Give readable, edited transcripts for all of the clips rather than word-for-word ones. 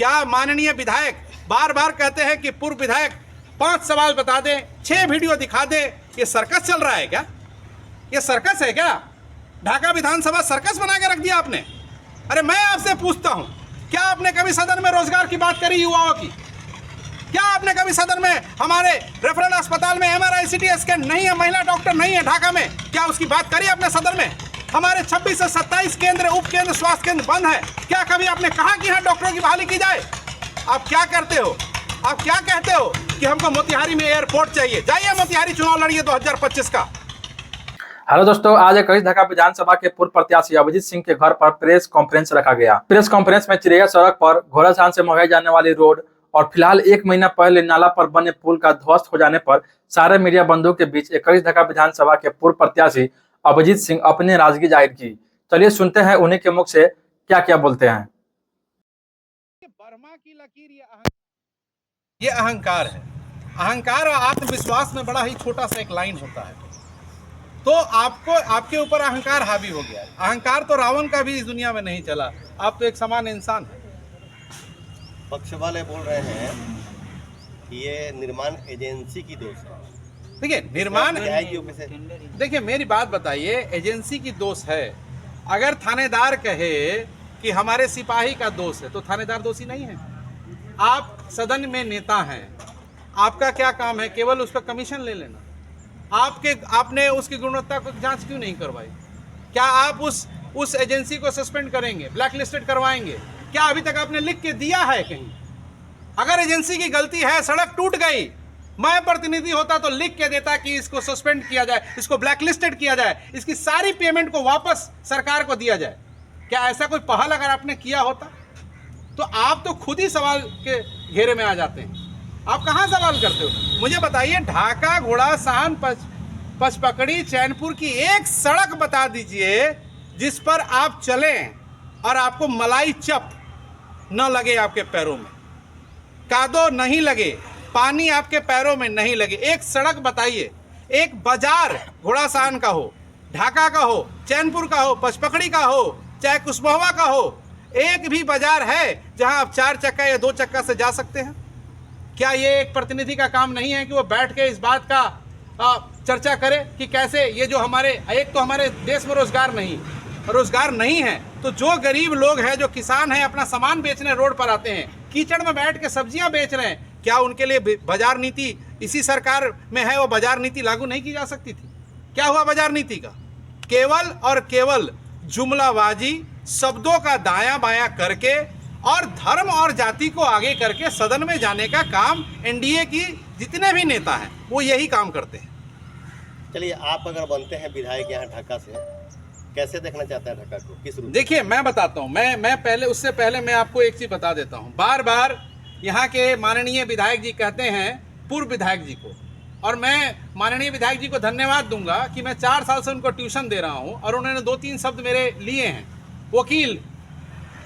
क्या माननीय विधायक बार बार कहते हैं कि पूर्व विधायक 5 सवाल बता दें, 6 वीडियो दिखा दे? ये सर्कस चल रहा है क्या? ये सर्कस है क्या? ढाका विधानसभा सर्कस बना के रख दिया आपने। अरे मैं आपसे पूछता हूं, क्या आपने कभी सदन में रोजगार की बात करी युवाओं की? क्या आपने कभी सदन में हमारे रेफरल अस्पताल में MRI CT स्कैन नहीं है, महिला डॉक्टर नहीं है ढाका में, क्या उसकी बात करी आपने सदन में? हमारे 26 से 27 केंद्र, उप केंद्र, स्वास्थ्य केंद्र बंद है, क्या कभी आपने कहा कि यहाँ डॉक्टरों की बहाली की जाए? आप क्या करते हो? आप क्या कहते हो कि हमको मोतिहारी में एयरपोर्ट चाहिए? जाइए मोतिहारी चुनाव लड़िए 2025 का। हेलो दोस्तों, आज 21 ढाका विधानसभा के पूर्व प्रत्याशी अभिजीत सिंह के घर पर प्रेस कॉन्फ्रेंस रखा गया। प्रेस कॉन्फ्रेंस में चिरैया सड़क पर घोड़ासान से मोहैया जाने वाली रोड और फिलहाल 1 महीना पहले नाला पर बने पुल का ध्वस्त हो जाने पर सारे मीडिया बंधुओं के बीच 21 ढाका विधानसभा के पूर्व प्रत्याशी अभिजीत सिंह अपनी नाराजगी जाहिर की। चलिए सुनते हैं उन्हीं के मुख से क्या क्या बोलते हैं। बर्मा की लकीर ये अहंकार है। अहंकार और आत्मविश्वास में बड़ा ही छोटा सा एक लाइन होता है। तो आपको आपके ऊपर अहंकार हावी हो गया है। अहंकार तो रावण का भी इस दुनिया में नहीं चला। आप तो एक समान इंसान हैं। पक्ष वाले बोल रहे हैं कि ये निर्माण एजेंसी की दोष है। देखिए निर्माण, से देखिए मेरी बात बताइए, एजेंसी की दोष है। अगर थानेदार कहे कि हमारे सिपाही का दोष है तो थानेदार दोषी नहीं है। आप सदन में नेता हैं, आपका क्या काम है? केवल उस पर कमीशन ले लेना। आपने उसकी गुणवत्ता को जांच क्यों नहीं करवाई? क्या आप उस एजेंसी को सस्पेंड करेंगे, ब्लैक लिस्टेड करवाएंगे? क्या अभी तक आपने लिख के दिया है कहीं? अगर एजेंसी की गलती है, सड़क टूट गई, मैं प्रतिनिधि होता तो लिख के देता कि इसको सस्पेंड किया जाए, इसको ब्लैक लिस्टेड किया जाए, इसकी सारी पेमेंट को वापस सरकार को दिया जाए। क्या ऐसा कोई पहल अगर आपने किया होता? तो आप तो खुद ही सवाल के घेरे में आ जाते हैं। आप कहाँ सवाल करते हो? मुझे बताइए, ढाका, घोड़ासान, पचपकड़ी, चैनपुर की एक सड़क बता दीजिए जिस पर आप चलें और आपको मलाई चप न लगे, आपके पैरों में कादो नहीं लगे, पानी आपके पैरों में नहीं लगे। एक सड़क बताइए, एक बाजार घोड़ासान का हो, ढाका का हो, चैनपुर का हो, पचपकड़ी का हो, चाहे कुशमोहवा का हो, एक भी बाजार है जहां आप 4 चक्का या 2 चक्का से जा सकते हैं? क्या ये एक प्रतिनिधि का काम नहीं है कि वो बैठ के इस बात का चर्चा करे कि कैसे ये जो एक तो हमारे देश में रोजगार नहीं है, तो जो गरीब लोग हैं, जो किसान हैं, अपना सामान बेचने रोड पर आते हैं, कीचड़ में बैठ के सब्जियां बेच रहे हैं, क्या उनके लिए बाजार नीति इसी सरकार में है? वो बाजार नीति लागू नहीं की जा सकती थी? क्या हुआ बाजार नीति का? केवल और केवल जुमलाबाजी, शब्दों का दायां बायां करके और धर्म और जाति को आगे करके सदन में जाने का काम एनडीए की जितने भी नेता हैं वो यही काम करते हैं। चलिए, आप अगर बनते हैं विधायक यहाँ ढाका से, कैसे देखना चाहते हैं ढाका को, किस रूप? देखिए मैं बताता हूँ, मैं उससे पहले मैं आपको एक चीज बता देता हूँ। बार बार यहाँ के माननीय विधायक जी कहते हैं पूर्व विधायक जी को, और मैं माननीय विधायक जी को धन्यवाद दूंगा कि मैं 4 साल से उनको ट्यूशन दे रहा हूँ और उन्होंने 2-3 शब्द मेरे लिए हैं। वकील,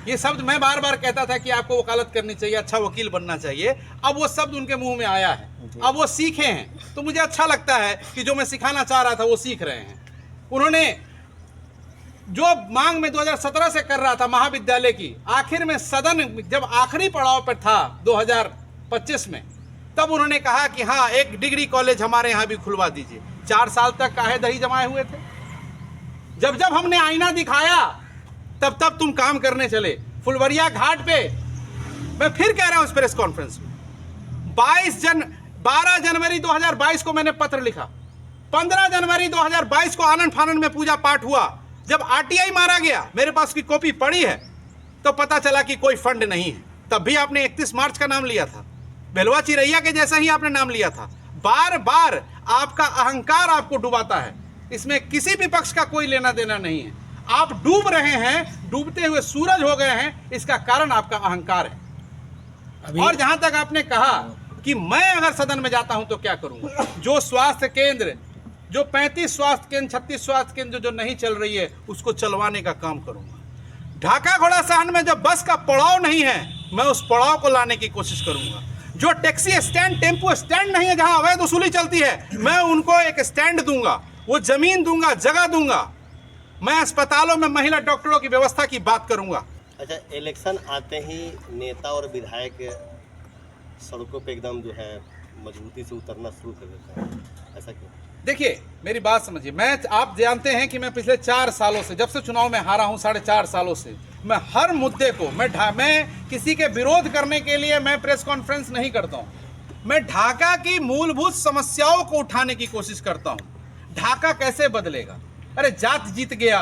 ये शब्द मैं बार बार कहता था कि आपको वकालत करनी चाहिए, अच्छा वकील बनना चाहिए। अब वो शब्द उनके मुंह में आया है, अब वो सीखे हैं, तो मुझे अच्छा लगता है कि जो मैं सिखाना चाह रहा था वो सीख रहे हैं। उन्होंने जो मांग में 2017 से कर रहा था महाविद्यालय की, आखिर में सदन जब आखिरी पड़ाव पर था 2025 में, तब उन्होंने कहा कि हाँ, एक डिग्री कॉलेज हमारे यहाँ भी खुलवा दीजिए। 4 साल तक काहे दही जमाए हुए थे? जब हमने आईना दिखाया तब तुम काम करने चले। फुलवरिया घाट पे मैं फिर कह रहा हूं इस प्रेस कॉन्फ्रेंस में, 12 जनवरी 2022 को मैंने पत्र लिखा, 15 जनवरी 2022 को आनंद फानंद में पूजा पाठ हुआ। जब आरटीआई मारा गया, मेरे पास की कॉपी पड़ी है, तो पता चला कि कोई फंड नहीं है। तब भी आपने 31 मार्च का नाम लिया था, बेलवा चिरैया के जैसा ही आपने नाम लिया था। बार बार आपका अहंकार आपको डुबाता है, इसमें किसी भी पक्ष का कोई लेना देना नहीं है। आप डूब रहे हैं, डूबते हुए सूरज हो गए हैं, इसका कारण आपका अहंकार है। और जहां तक आपने कहा कि मैं अगर सदन में जाता हूं तो क्या करूंगा, जो स्वास्थ्य केंद्र, जो 35 स्वास्थ्य केंद्र, 36 स्वास्थ्य केंद्र जो नहीं चल रही है, उसको चलवाने का काम करूंगा। ढाका घोड़ासान में जब बस का पड़ाव नहीं है, मैं उस पड़ाव को लाने की कोशिश करूंगा। जो टैक्सी स्टैंड, टेम्पो स्टैंड नहीं है, जहां अवैध वसूली चलती है, मैं उनको एक स्टैंड दूंगा, वो जमीन दूंगा, जगह दूंगा। मैं अस्पतालों में महिला डॉक्टरों की व्यवस्था की बात करूंगा। अच्छा, इलेक्शन आते ही नेता और विधायक सड़कों पे एकदम जो है मजबूती से उतरना शुरू कर देते हैं, ऐसा क्यों? देखिए मेरी बात समझिए, आप जानते हैं कि मैं पिछले 4 सालों से, जब से चुनाव में हारा हूं 4.5 सालों से, मैं हर मुद्दे को मैं किसी के विरोध करने के लिए मैं प्रेस कॉन्फ्रेंस नहीं करता हूं। मैं ढाका की मूलभूत समस्याओं को उठाने की कोशिश करता हूं। ढाका कैसे बदलेगा? अरे जात जीत गया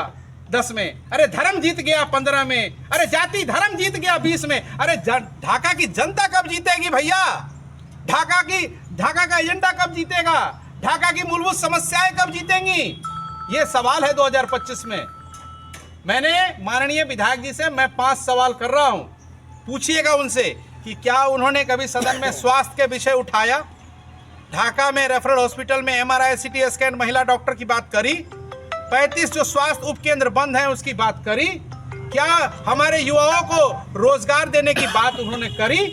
10 में, अरे धर्म जीत गया 15 में, अरे जाति धर्म जीत गया 20 में। अरे ढाका की जनता कब जीतेगी भैया? ढाका का एजेंडा कब जीतेगा? ढाका की मूलभूत समस्याएं कब जीतेंगी? ये सवाल है 2025 में। मैंने माननीय विधायक जी से मैं 5 सवाल कर रहा हूं, पूछिएगा उनसे कि क्या उन्होंने कभी सदन में स्वास्थ्य के विषय उठाया? ढाका में रेफरल हॉस्पिटल में MRI CT स्कैन महिला डॉक्टर की बात करी? 35 जो स्वास्थ्य उपकेंद्र बंद हैं उसकी बात करी? क्या हमारे युवाओं को रोजगार देने की बात उन्होंने करी?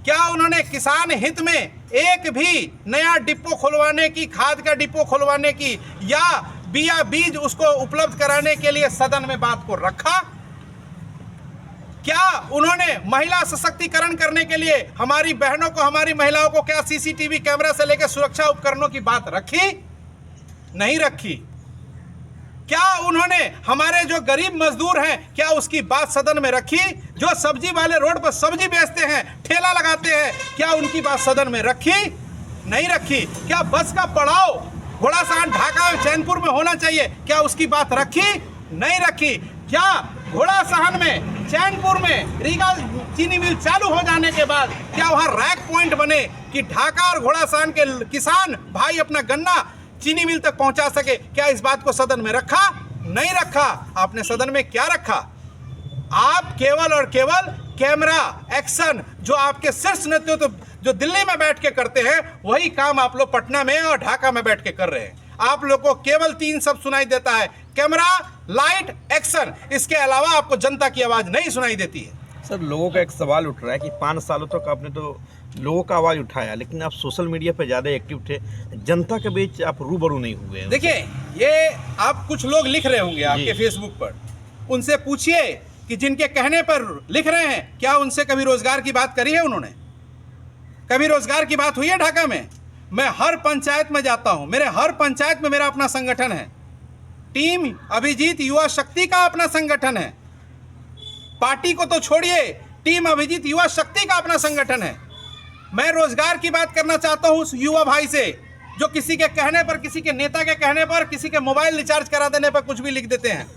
क्या उन्होंने किसान हित में एक भी नया डिपो खुलवाने की, खाद का डिपो खुलवाने की या बीज उसको उपलब्ध कराने के लिए सदन में बात को रखा? क्या उन्होंने महिला सशक्तिकरण करने के लिए हमारी बहनों को, हमारी महिलाओं को क्या CCTV कैमरा से लेकर सुरक्षा उपकरणों की बात रखी? नहीं रखी। क्या उन्होंने हमारे जो गरीब मजदूर हैं क्या उसकी बात सदन में रखी? जो सब्जी वाले रोड पर सब्जी बेचते हैं, ठेला लगाते हैं, क्या उनकी बात सदन में रखी? नहीं रखी। क्या बस का पड़ाव घोड़ासहन ढाका और चैनपुर में होना चाहिए, क्या उसकी बात रखी? नहीं रखी। क्या घोड़ासहन में, चैनपुर में रीगा चीनी मिल चालू हो जाने के बाद क्या वहाँ रैक पॉइंट बने कि ढाका और घोड़ासहन के किसान भाई अपना गन्ना चीनी मिल तक पहुंचा सके? क्या इस बात को सदन में रखा? नहीं रखा। आपने सदन में क्या रखा? आप केवल और केवल कैमरा एक्शन जो आपके शीर्ष नेतृत्व जो दिल्ली में बैठ के करते हैं वही काम आप लोग पटना में और ढाका में बैठ के कर रहे हैं। आप लोग को केवल 3 शब्द सुनाई देता है, कैमरा, लाइट, एक्शन। इसके अलावा आपको जनता की आवाज नहीं सुनाई देती है। सर, लोगों का एक सवाल उठ रहा है कि 5 सालों तक आपने तो लोगों का आवाज़ उठाया, लेकिन आप सोशल मीडिया पर ज़्यादा एक्टिव थे, जनता के बीच आप रूबरू नहीं हुए। देखिए, ये आप कुछ लोग लिख रहे होंगे आपके फेसबुक पर, उनसे पूछिए कि जिनके कहने पर लिख रहे हैं क्या उनसे कभी रोजगार की बात करी है उन्होंने? कभी रोजगार की बात हुई है ढाका में? मैं हर पंचायत में जाता हूं, मेरे हर पंचायत में मेरा अपना संगठन है। टीम अभिजीत युवा शक्ति का अपना संगठन है। पार्टी को तो छोड़िए, टीम अभिजीत युवा शक्ति का अपना संगठन है। मैं रोजगार की बात करना चाहता हूं उस युवा भाई से जो किसी के कहने पर, किसी के नेता के कहने पर, किसी के मोबाइल रिचार्ज करा देने पर कुछ भी लिख देते हैं।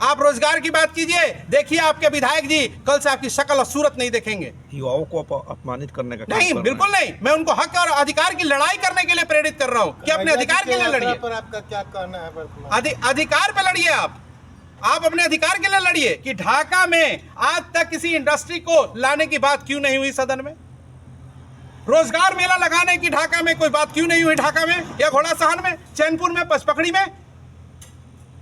आप रोजगार की बात कीजिए, देखिए आपके विधायक जी कल से आपकी शक्ल और सूरत नहीं देखेंगे। युवाओं को अपमानित करने का नहीं, बिल्कुल नहीं। मैं उनको हक और अधिकार की लड़ाई करने के लिए प्रेरित कर रहा हूं कि अपने अधिकार के लिए लड़िए। पर आपका क्या कहना है? अधिकार पे लड़िए। आप अपने अधिकार के लिए लड़िए कि ढाका में आज तक किसी इंडस्ट्री को लाने की बात क्यों नहीं हुई सदन में? रोजगार मेला लगाने की ढाका में कोई बात क्यों नहीं हुई? ढाका में या घोड़ासहन में, चैनपुर में, पचपकड़ी में?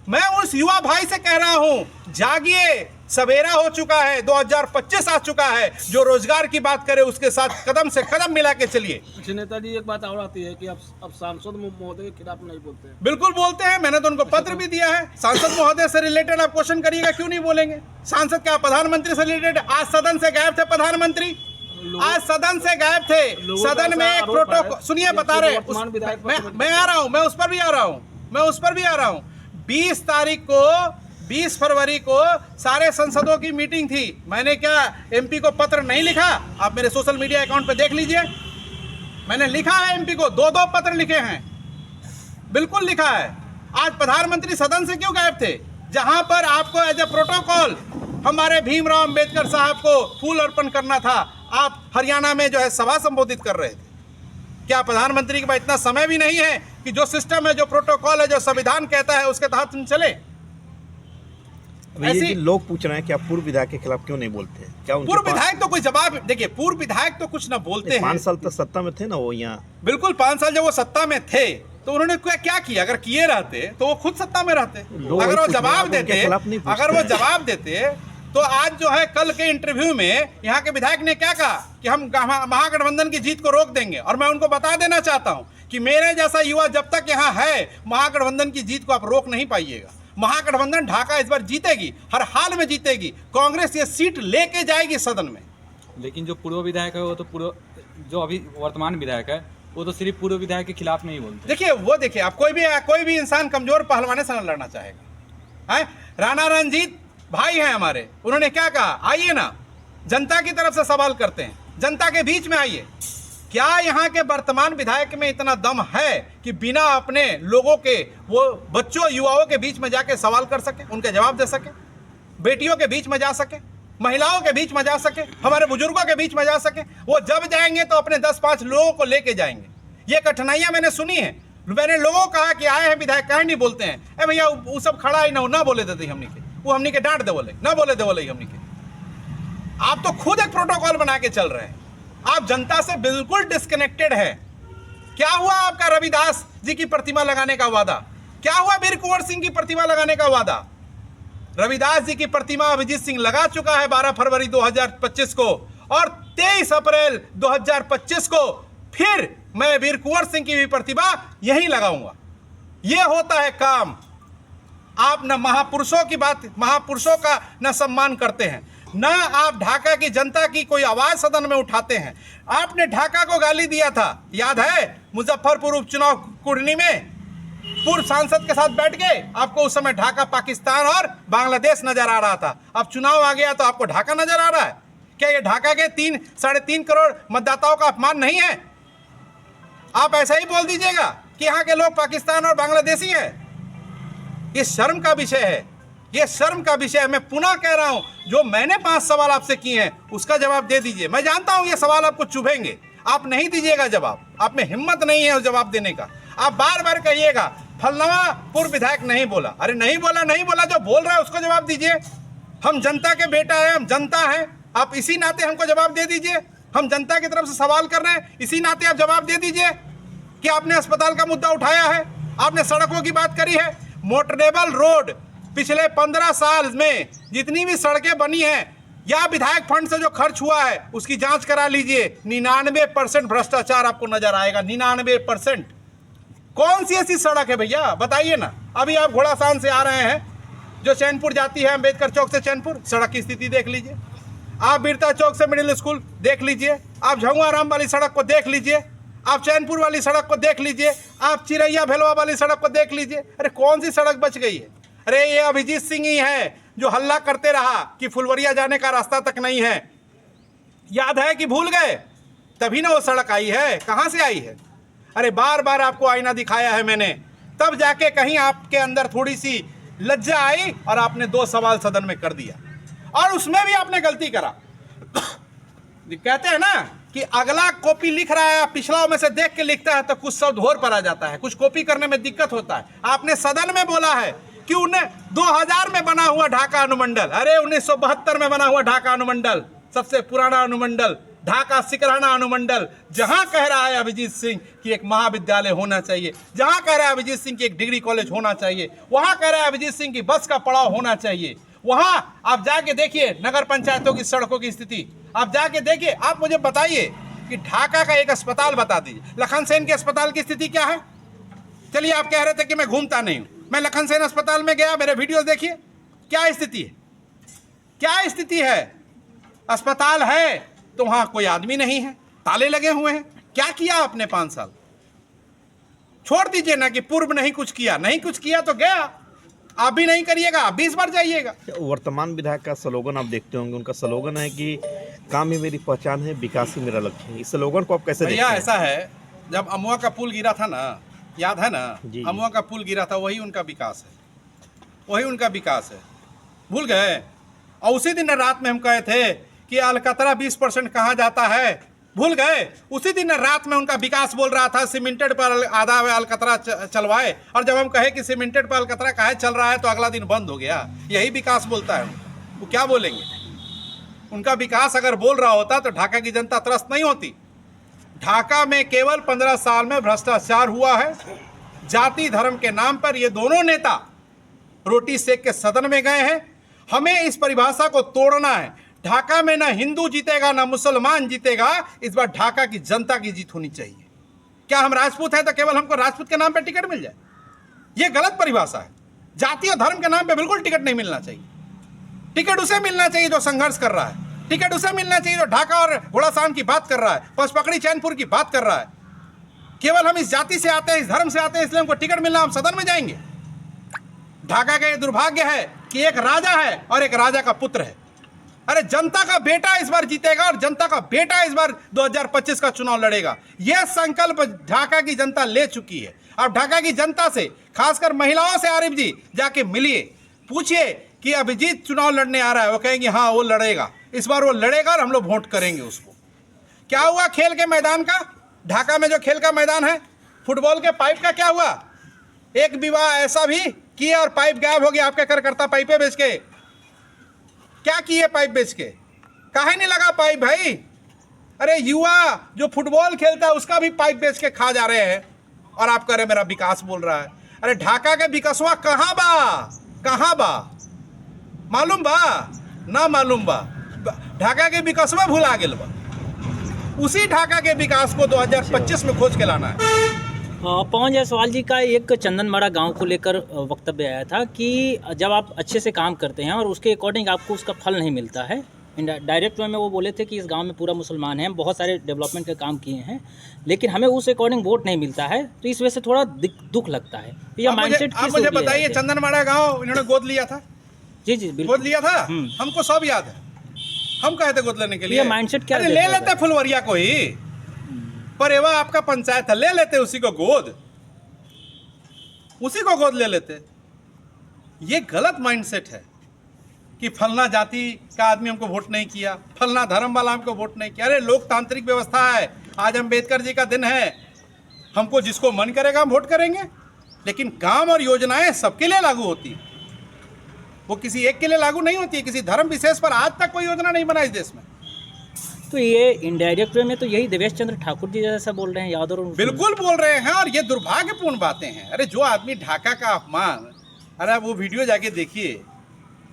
मैं उस युवा भाई से कह रहा हूं, जागिए, सवेरा हो चुका है, 2025 आ चुका है। जो रोजगार की बात करे उसके साथ कदम से कदम मिला के चलिए। अच्छा नेताजी, एक बात और आती है कि अब सांसद महोदय के खिलाफ नहीं बोलते हैं। बिल्कुल बोलते हैं, मैंने तो उनको पत्र भी दिया है। सांसद महोदय से रिलेटेड आप क्वेश्चन करिएगा, क्यों नहीं बोलेंगे? सांसद क्या प्रधानमंत्री से रिलेटेड? आज सदन से गायब थे प्रधानमंत्री, आज सदन से गायब थे। सदन में एक प्रोटोकॉल, सुनिए बता रहे, मैं आ रहा हूं, मैं उस पर भी आ रहा हूं। 20 तारीख को, 20 फरवरी को सारे संसदों की मीटिंग थी। मैंने क्या MP को पत्र नहीं लिखा? आप मेरे सोशल मीडिया अकाउंट पे देख लीजिए, मैंने लिखा है MP को, 2 पत्र लिखे हैं, बिल्कुल लिखा है। आज प्रधानमंत्री सदन से क्यों गायब थे? जहां पर आपको एज ए प्रोटोकॉल हमारे भीमराव अंबेडकर साहब को फूल अर्पण करना था, आप हरियाणा में जो है सभा संबोधित कर रहे थे। क्या प्रधानमंत्री के पास इतना समय भी नहीं है कि जो सिस्टम है, जो प्रोटोकॉल है, जो संविधान कहता है उसके तहत हम चले? ऐसे लोग पूछ रहे हैं कि आप पूर्व विधायक के खिलाफ क्यों नहीं बोलते? क्या पूर्व विधायक तो कोई जवाब, देखिए पूर्व विधायक तो कुछ ना बोलते हैं। 5 साल तक सत्ता में थे ना वो यहाँ। बिल्कुल, 5 साल जब वो सत्ता में थे तो उन्होंने क्या किया? अगर किए रहते तो वो खुद सत्ता में रहते। अगर वो जवाब देते तो आज जो है, कल के इंटरव्यू में यहाँ के विधायक ने क्या कहा कि हम महागठबंधन की जीत को रोक देंगे। और मैं उनको बता देना चाहता हूँ कि मेरे जैसा युवा जब तक यहाँ है, महागठबंधन की जीत को आप रोक नहीं पाइएगा। महागठबंधन ढाका इस बार जीतेगी, हर हाल में जीतेगी। कांग्रेस ये सीट लेके जाएगी सदन में। लेकिन जो पूर्व विधायक है वो तो पूर्व, जो अभी वर्तमान विधायक है वो तो सिर्फ पूर्व विधायक के खिलाफ नहीं बोलते। देखिए आप कोई भी इंसान कमजोर पहलवान से न लड़ना चाहेगा है। राणा रंजीत भाई हैं हमारे, उन्होंने क्या कहा, आइए ना जनता की तरफ से सवाल करते हैं, जनता के बीच में आइए। क्या यहाँ के वर्तमान विधायक में इतना दम है कि बिना अपने लोगों के, वो बच्चों युवाओं के बीच में जाके सवाल कर सके, उनके जवाब दे सके, बेटियों के बीच में जा सके, महिलाओं के बीच में जा सके, हमारे बुजुर्गों के बीच में जा सके? वो जब जाएंगे तो अपने 10-5 लोगों को लेके जाएंगे। ये कठिनाइयां मैंने सुनी है। मैंने लोगों को कहा कि आए हैं विधायक, कहीं नहीं बोलते हैं, ए भैया वो सब खड़ा ही ना बोले देते हमनी के, वो हमनी के डांट दे बोले, ना बोले दे बोले हमनी के। आप तो खुद एक प्रोटोकॉल बना के चल रहे हैं, आप जनता से बिल्कुल डिस्कनेक्टेड है। क्या हुआ आपका रविदास जी की प्रतिमा लगाने का वादा? क्या हुआ वीर कुंवर सिंह की प्रतिमा लगाने का वादा? रविदास जी की प्रतिमा अभिजीत सिंह लगा चुका है 12 फरवरी 2025 को, और 23 अप्रैल 2025 को फिर मैं वीर कुंवर सिंह की भी प्रतिमा यहीं लगाऊंगा। यह होता है काम। आप न महापुरुषों की बात, महापुरुषों का न सम्मान करते हैं, न आप ढाका की जनता की कोई आवाज सदन में उठाते हैं। आपने ढाका को गाली दिया था, याद है? मुजफ्फरपुर उपचुनाव कुर्नी में पूर्व सांसद के साथ बैठ गए, आपको उस समय ढाका पाकिस्तान और बांग्लादेश नजर आ रहा था। अब चुनाव आ गया तो आपको ढाका नजर आ रहा है। क्या ये ढाका के 3-3.5 करोड़ मतदाताओं का अपमान नहीं है? आप ऐसा ही बोल दीजिएगा कि यहाँ के लोग पाकिस्तान और बांग्लादेशी हैं। ये शर्म का विषय है, ये शर्म का विषय है। मैं पुनः कह रहा हूं, जो मैंने 5 सवाल आपसे किए हैं उसका जवाब दे दीजिए। मैं जानता हूं ये सवाल आपको चुभेंगे, आप नहीं दीजिएगा जवाब, आप में हिम्मत नहीं है उस जवाब देने का। आप बार बार कहिएगा फलनवा पूर्व विधायक नहीं बोला। अरे नहीं बोला, जो बोल रहा है उसको जवाब दीजिए। हम जनता के बेटा हैं, हम जनता हैं, आप इसी नाते हमको जवाब दे दीजिए। हम जनता की तरफ से सवाल कर रहे हैं, इसी नाते आप जवाब दे दीजिए कि आपने अस्पताल का मुद्दा उठाया है, आपने सड़कों की बात करी है। मोटरेबल रोड पिछले 15 साल में जितनी भी सड़कें बनी हैं या विधायक फंड से जो खर्च हुआ है उसकी जांच करा लीजिए। 99% भ्रष्टाचार आपको नजर आएगा, 99%। कौन सी ऐसी सड़क है भैया, बताइए ना। अभी आप घोड़ासान से आ रहे हैं, जो चैनपुर जाती है, अम्बेडकर चौक से चैनपुर, सड़क की स्थिति देख लीजिए। आप बिरता चौक से मिडिल स्कूल देख लीजिए, आप झंगुआराम वाली सड़क को देख लीजिए, आप चैनपुर वाली सड़क को देख लीजिए, आप चिरैया भेलवा वाली सड़क को देख लीजिए। अरे कौन सी सड़क बच गई है? अरे ये अभिजीत सिंह ही है जो हल्ला करते रहा कि फुलवरिया जाने का रास्ता तक नहीं है। याद है कि भूल गए? तभी ना वो सड़क आई है, कहाँ से आई है? अरे बार बार आपको आईना दिखाया है मैंने, तब जाके कहीं आपके अंदर थोड़ी सी लज्जा आई और आपने 2 सवाल सदन में कर दिया, और उसमें भी आपने गलती करा। कहते हैं ना कि अगला कॉपी लिख रहा है, पिछला में से देख के लिखता है तो कुछ शब्द होर पर आ जाता है, कुछ कॉपी करने में दिक्कत होता है। आपने सदन में बोला है कि उन्हें 2000 में बना हुआ ढाका अनुमंडल, अरे 1972 में बना हुआ ढाका अनुमंडल, सबसे पुराना अनुमंडल, ढाका सिकराना अनुमंडल, जहां कह रहा है अभिजीत सिंह कि एक महाविद्यालय होना चाहिए, जहां कह रहा है अभिजीत सिंह की एक डिग्री कॉलेज होना चाहिए, वहां कह रहा है अभिजीत सिंह की बस का पड़ाव होना चाहिए। वहां आप जाके देखिए नगर पंचायतों की सड़कों की स्थिति, आप जाके देखिए। आप मुझे बताइए कि ढाका का एक अस्पताल बता दीजिए, लखन सेन के अस्पताल की स्थिति क्या है? चलिए, आप कह रहे थे कि मैं घूमता नहीं हूं, मैं लखन सेन अस्पताल में गया, मेरे वीडियोस देखिए, क्या स्थिति है, क्या स्थिति है। अस्पताल है तो वहां कोई आदमी नहीं है, ताले लगे हुए हैं। क्या किया आपने 5 साल? छोड़ दीजिए ना कि पूर्व नहीं कुछ किया, नहीं कुछ किया तो गया, आप भी नहीं करिएगा, आप 20 बार जाइएगा। वर्तमान विधायक का स्लोगन आप देखते होंगे, उनका स्लोगन है कि काम ही मेरी पहचान है, विकास ही मेरा लक्ष्य है। इस स्लोगन को आप कैसे देखते हैं? भैया ऐसा है, जब अमुआ का पुल गिरा था ना, याद है ना, अमुआ का पुल गिरा था, वही उनका विकास है, वही उनका विकास है। भूल गए? और उसी दिन रात में हम कहे थे कि अलकतरा 20% कहाँ जाता है, भूल गए? उसी दिन रात में उनका विकास बोल रहा था, सीमेंटेड पर आधा अलकतरा चलवाए, और जब हम कहे कि सीमेंटेड पर अलकतरा काहे चल रहा है तो अगला दिन बंद हो गया। यही विकास बोलता है, वो क्या बोलेंगे? उनका विकास अगर बोल रहा होता तो ढाका की जनता त्रस्त नहीं होती। ढाका में केवल 15 साल में भ्रष्टाचार हुआ है, जाति धर्म के नाम पर ये दोनों नेता रोटी सेक के सदन में गए हैं। हमें इस परिभाषा को तोड़ना है। ढाका में ना हिंदू जीतेगा ना मुसलमान जीतेगा, इस बार ढाका की जनता की जीत होनी चाहिए। क्या हम राजपूत हैं तो केवल हमको राजपूत के नाम पर टिकट मिल जाए? ये गलत परिभाषा है। जाति और धर्म के नाम पे बिल्कुल टिकट नहीं मिलना चाहिए। टिकट उसे मिलना चाहिए जो संघर्ष कर रहा है, टिकट उसे मिलना चाहिए जो ढाका और घोड़ासान की बात कर रहा है, पचपकड़ी चैनपुर की बात कर रहा है। केवल हम इस जाति से आते हैं, इस धर्म से आते हैं, इसलिए हमको टिकट मिलना, हम सदन में जाएंगे। ढाका का ये दुर्भाग्य है कि एक राजा है और एक राजा का पुत्र है। अरे जनता का बेटा इस बार जीतेगा और जनता का बेटा इस बार 2025 का चुनाव लड़ेगा। यह संकल्प ढाका की जनता ले चुकी है। अब ढाका की जनता से, खासकर महिलाओं से आरिफ जी जाके मिलिए, पूछिए कि अभिजीत चुनाव लड़ने आ रहा है, वो कहेंगे हाँ वो लड़ेगा, इस बार वो लड़ेगा और हम लोग वोट करेंगे उसको। क्या हुआ खेल के मैदान का? ढाका में जो खेल का मैदान है, फुटबॉल के पाइप का क्या हुआ? एक विवाह ऐसा भी किया और पाइप गायब हो गया आपके कार्यकर्ता पाइपे बेच के। क्या किए पाइप बेच के? काहे नहीं लगा पाइप भाई? अरे युवा जो फुटबॉल खेलता है उसका भी पाइप बेच के खा जा रहे हैं और आप कह रहे मेरा विकास बोल रहा है। अरे ढाका के विकासवा कहाँ बा? कहाँ बा? मालूम बा ना मालूम बा? ढाका के विकासवा भुला गेल बा। उसी ढाका के विकास को 2025 में खोज के लाना है। पवन जायसवाल जी का एक चंदनवाड़ा गांव को लेकर वक्तव्य आया था कि जब आप अच्छे से काम करते हैं और उसके अकॉर्डिंग आपको उसका फल नहीं मिलता है। डायरेक्ट वे में वो बोले थे कि इस गांव में पूरा मुसलमान हैं, बहुत सारे डेवलपमेंट के काम किए हैं, लेकिन हमें उस अकॉर्डिंग वोट नहीं मिलता है, तो इस वजह से थोड़ा दुख लगता है। तो यह माइंडसेट आप मुझे बताइए, चंदनवाड़ा गाँव इन्होंने गोद लिया था? जी जी बिल्कुल गोद लिया था, हमको सब याद है। हम कहे थे गोद लेने के लिए। ये माइंडसेट क्या ले लेते फुलवरिया को ही, पर एवा आपका पंचायत है, ले लेते उसी को गोद, उसी को गोद ले लेते। ये गलत माइंडसेट है कि फलना जाति का आदमी हमको वोट नहीं किया, फलना धर्म वाला हमको वोट नहीं किया। अरे लोकतांत्रिक व्यवस्था है, आज अम्बेडकर जी का दिन है, हमको जिसको मन करेगा हम वोट करेंगे, लेकिन काम और योजनाएं सबके लिए लागू होती है, वो किसी एक के लिए लागू नहीं होती है। किसी धर्म विशेष पर आज तक कोई योजना नहीं बना इस देश में। तो ये इनडायरेक्ट वे में तो यही देवेश चंद्र ठाकुर जी जैसा बोल रहे हैं, यादव और बिल्कुल बोल रहे हैं, और ये दुर्भाग्यपूर्ण बातें हैं। अरे जो आदमी ढाका का अपमान, अरे वो वीडियो जाके देखिए,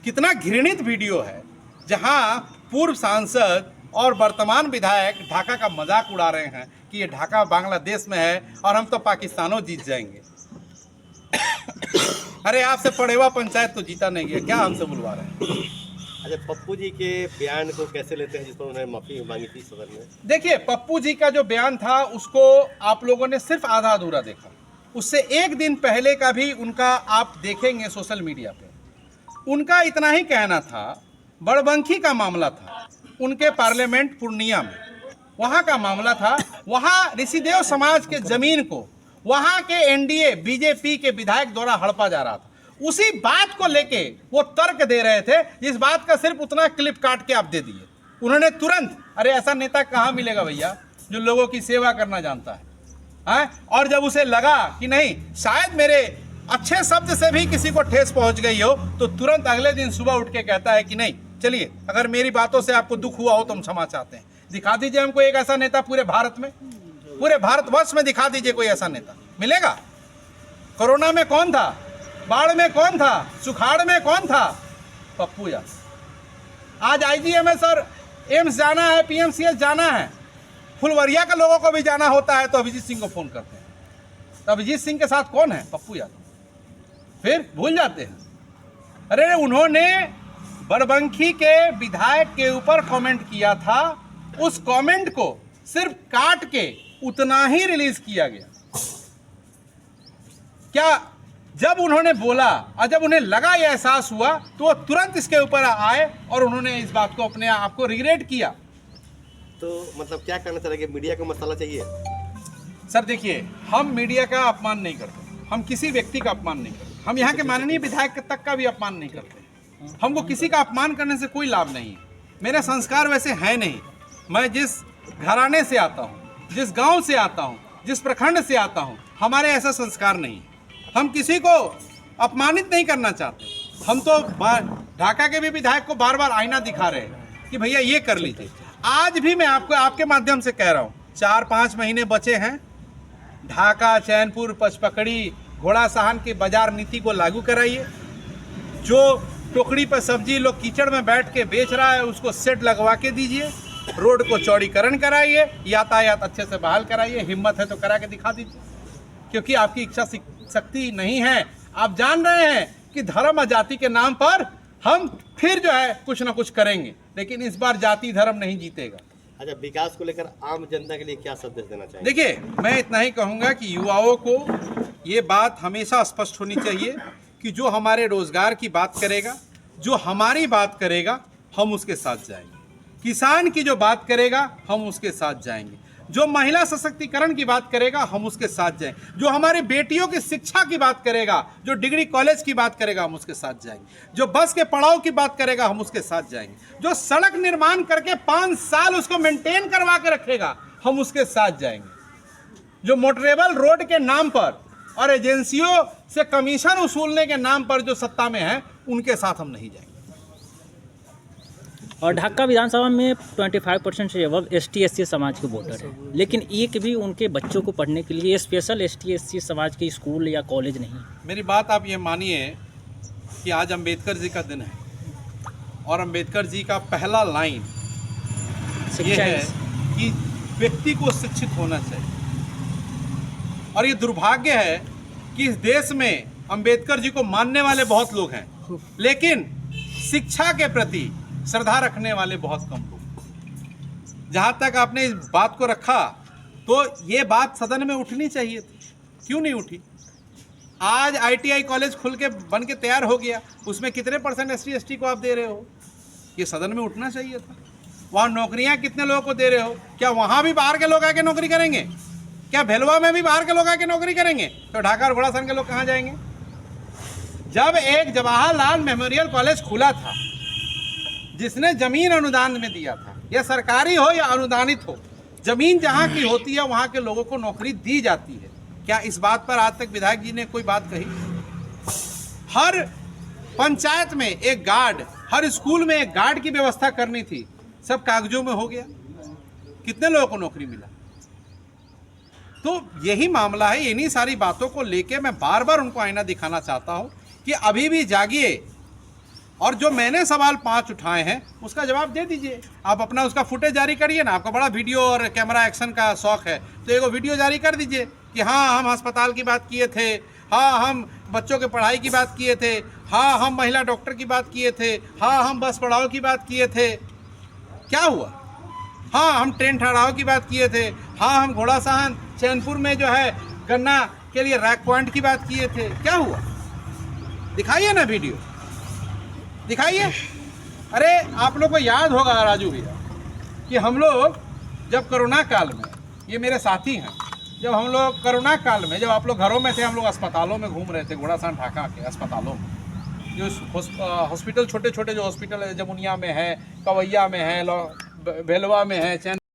कितना घृणित वीडियो है, जहां पूर्व सांसद और वर्तमान विधायक ढाका का मजाक उड़ा रहे हैं कि ये ढाका बांग्लादेश में है और हम तो पाकिस्तानों जीत जाएंगे। अरे आपसे पड़ेवा पंचायत तो जीता नहीं गया, क्या हमसे बुलवा रहे हैं? अच्छा, पप्पू जी के बयान को कैसे लेते हैं जिस पर उन्होंने माफी मांगी थी सदन में? देखिए, पप्पू जी का जो बयान था उसको आप लोगों ने सिर्फ आधा अधूरा देखा। उससे एक दिन पहले का भी उनका आप देखेंगे सोशल मीडिया पे, उनका इतना ही कहना था। बड़बंखी का मामला था, उनके पार्लियामेंट पूर्णिया में, वहाँ का मामला था। वहाँ ऋषिदेव समाज के जमीन को वहाँ के एनडीए बीजेपी के विधायक द्वारा हड़पा जा रहा था। उसी बात को लेके वो तर्क दे रहे थे, जिस बात का सिर्फ उतना क्लिप काट के आप दे दिए। उन्होंने तुरंत, अरे ऐसा नेता कहाँ मिलेगा भैया जो लोगों की सेवा करना जानता है? और जब उसे लगा कि नहीं, शायद मेरे अच्छे शब्द से भी किसी को ठेस पहुंच गई हो, तो तुरंत अगले दिन सुबह उठ के कहता है कि नहीं, चलिए अगर मेरी बातों से आपको दुख हुआ हो तो हम क्षमा चाहते हैं। दिखा दीजिए हमको एक ऐसा नेता पूरे भारत में, पूरे भारतवर्ष में दिखा दीजिए कोई ऐसा नेता मिलेगा। कोरोना में कौन था? बाढ़ में कौन था? सुखाड़ में कौन था? पप्पू यादव। आज आईजीएमएस और एम्स जाना है, पीएमसीएच जाना है, फुलवरिया के लोगों को भी जाना होता है तो अभिजीत सिंह को फोन करते हैं। तो अभिजीत सिंह के साथ कौन है? पप्पू यादव। फिर भूल जाते हैं। अरे उन्होंने बड़बंखी के विधायक के ऊपर कमेंट किया था, उस कमेंट को सिर्फ काट के उतना ही रिलीज किया गया। क्या जब उन्होंने बोला और जब उन्हें लगा, यह एहसास हुआ, तो वो तुरंत इसके ऊपर आए और उन्होंने इस बात को अपने आप को रिग्रेट किया। तो मतलब क्या करना चाहिए? मीडिया को मसाला चाहिए? सर देखिए, हम मीडिया का अपमान नहीं करते, हम किसी व्यक्ति का अपमान नहीं करते, हम यहाँ के माननीय विधायक तक का भी अपमान नहीं करते। हमको किसी का अपमान करने से कोई लाभ नहीं है। मेरे संस्कार वैसे है नहीं। मैं जिस घराने से आता हूँ, जिस गांव से आता हूँ, जिस प्रखंड से आता हूँ, हमारे ऐसा संस्कार नहीं। हम किसी को अपमानित नहीं करना चाहते। हम तो ढाका के भी विधायक को बार बार आईना दिखा रहे हैं कि भैया ये कर लीजिए। आज भी मैं आपको आपके माध्यम से कह रहा हूँ, 4-5 महीने बचे हैं। ढाका, चैनपुर, पचपकड़ी, घोड़ासहान की बाजार नीति को लागू कराइए। जो टोकरी पर सब्जी लोग कीचड़ में बैठ के बेच रहा है, उसको सेट लगवा के दीजिए। रोड को चौड़ीकरण कराइए, यातायात अच्छे से बहाल कराइए। हिम्मत है तो करा के दिखा दीजिए, क्योंकि आपकी इच्छा शक्ति नहीं है। आप जान रहे हैं कि कि धर्म और जाति के नाम पर हम फिर जो है कुछ ना कुछ करेंगे, लेकिन इस बार जाति धर्म नहीं जीतेगा। अच्छा, विकास को लेकर आम जनता के लिए क्या संदेश देना चाहिए? देखिए, मैं इतना ही कहूँगा कि युवाओं को ये बात हमेशा स्पष्ट होनी चाहिए कि जो हमारे रोजगार की बात करेगा, जो हमारी बात करेगा, हम उसके साथ जाएंगे। किसान की जो बात करेगा, हम उसके साथ जाएंगे। जो महिला सशक्तिकरण की बात करेगा, हम उसके साथ जाएंगे। जो हमारी बेटियों की शिक्षा की बात करेगा, जो डिग्री कॉलेज की बात करेगा, हम उसके साथ जाएंगे। जो बस के पड़ाव की बात करेगा, हम उसके साथ जाएंगे। जो सड़क निर्माण करके 5 साल उसको मेंटेन करवा के रखेगा, हम उसके साथ जाएंगे। जो मोटरेबल रोड के नाम पर और एजेंसियों से कमीशन वसूलने के नाम पर जो सत्ता में है, उनके साथ हम नहीं जाएंगे। और ढाका विधानसभा में 25% से अबव ST/SC समाज के वोटर हैं, लेकिन एक भी उनके बच्चों को पढ़ने के लिए स्पेशल ST/SC समाज के स्कूल या कॉलेज नहीं। मेरी बात आप ये मानिए कि आज अंबेडकर जी का दिन है और अंबेडकर जी का पहला लाइन ये है कि व्यक्ति को शिक्षित होना चाहिए। और ये दुर्भाग्य है कि इस देश में अंबेडकर जी को मानने वाले बहुत लोग हैं, लेकिन शिक्षा के प्रति श्रद्धा रखने वाले बहुत कम लोग। जहाँ तक आपने इस बात को रखा, तो ये बात सदन में उठनी चाहिए थी, क्यों नहीं उठी? आज ITI कॉलेज खुल के बन के तैयार हो गया, उसमें कितने % ST/ST को आप दे रहे हो? ये सदन में उठना चाहिए था। वहाँ नौकरियाँ कितने लोगों को दे रहे हो? क्या वहाँ भी बाहर के लोग आके नौकरी करेंगे? क्या भेलवा में भी बाहर के लोग आके नौकरी करेंगे? तो ढाका और घोड़ासहन के लोग कहाँ जाएंगे? जब एक जवाहरलाल मेमोरियल कॉलेज खुला था, जिसने जमीन अनुदान में दिया था, या सरकारी हो या अनुदानित हो, जमीन जहाँ की होती है वहाँ के लोगों को नौकरी दी जाती है। क्या इस बात पर आज तक विधायक जी ने कोई बात कही? हर पंचायत में एक गार्ड, हर स्कूल में एक गार्ड की व्यवस्था करनी थी, सब कागजों में हो गया। कितने लोगों को नौकरी मिला? तो यही मामला है। इन्हीं सारी बातों को लेके मैं बार बार उनको आईना दिखाना चाहता हूँ कि अभी भी जागिए, और जो मैंने सवाल 5 उठाए हैं उसका जवाब दे दीजिए। आप अपना उसका फुटेज जारी करिए ना, आपका बड़ा वीडियो और कैमरा एक्शन का शौक है, तो एक वीडियो जारी कर दीजिए कि हाँ, हम अस्पताल की बात किए थे, हाँ, हम बच्चों के पढ़ाई की बात किए थे, हाँ, हम महिला डॉक्टर की बात किए थे, हाँ, हम बस पड़ाव की बात किए थे, क्या हुआ? हाँ, हम ट्रेन ठहराव की बात किए थे, हाँ, हम घोड़ासहन चैनपुर में जो है गन्ना के लिए रैक पॉइंट की बात किए थे, क्या हुआ? दिखाइए ना वीडियो, दिखाइए। अरे आप लोग को याद होगा राजू भैया कि हम लोग जब कोरोना काल में, ये मेरे साथी हैं, जब हम लोग कोरोना काल में, जब आप लोग घरों में थे, हम लोग अस्पतालों में घूम रहे थे, घोड़ासहन ढाका के अस्पतालों में, जो हॉस्पिटल छोटे छोटे जो हॉस्पिटल है, जमुनिया में है, कवैया में है, भेलवा में है, चैन